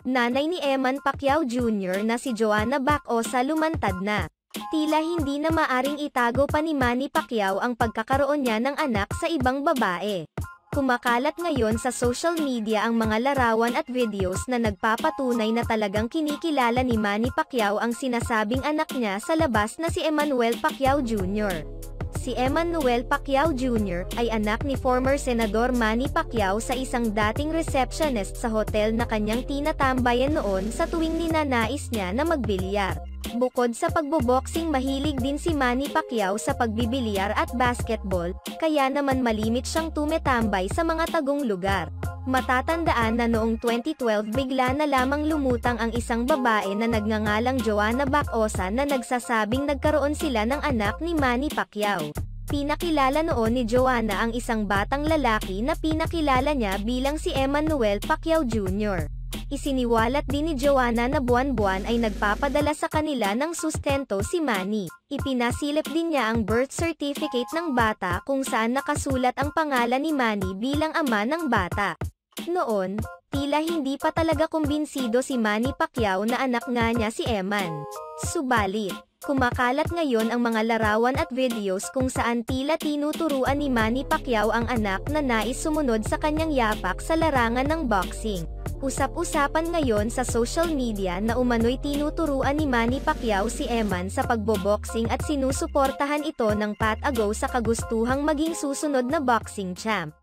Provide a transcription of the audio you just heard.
Nanay ni Eman Pacquiao Jr. na si Joanna Bacosa lumantad na. Tila hindi na maaring itago pa ni Manny Pacquiao ang pagkakaroon niya ng anak sa ibang babae. Kumakalat ngayon sa social media ang mga larawan at videos na nagpapatunay na talagang kinikilala ni Manny Pacquiao ang sinasabing anak niya sa labas na si Emmanuel Pacquiao Jr. Si Emmanuel Pacquiao Jr. ay anak ni former Senador Manny Pacquiao sa isang dating receptionist sa hotel na kanyang tinatambayan noon sa tuwing ninanais niya na magbilyar. Bukod sa pagboboxing, mahilig din si Manny Pacquiao sa pagbibilyar at basketball, kaya naman malimit siyang tumetambay sa mga tagong lugar. Matatandaan na noong 2012 bigla na lamang lumutang ang isang babae na nagngangalang Joanna Bacosa na nagsasabing nagkaroon sila ng anak ni Manny Pacquiao. Pinakilala noon ni Joanna ang isang batang lalaki na pinakilala niya bilang si Emmanuel Pacquiao Jr. Isiniwalat din ni Joanna na buwan-buwan ay nagpapadala sa kanila ng sustento si Manny. Ipinasilip din niya ang birth certificate ng bata kung saan nakasulat ang pangalan ni Manny bilang ama ng bata. Noon, tila hindi pa talaga kumbinsido si Manny Pacquiao na anak nga niya si Eman. Subalit, kumakalat ngayon ang mga larawan at videos kung saan tila tinuturuan ni Manny Pacquiao ang anak na nais sumunod sa kanyang yapak sa larangan ng boxing. Usap-usapan ngayon sa social media na umano'y tinuturuan ni Manny Pacquiao si Eman sa pagboboxing at sinusuportahan ito ng patago sa kagustuhang maging susunod na boxing champ.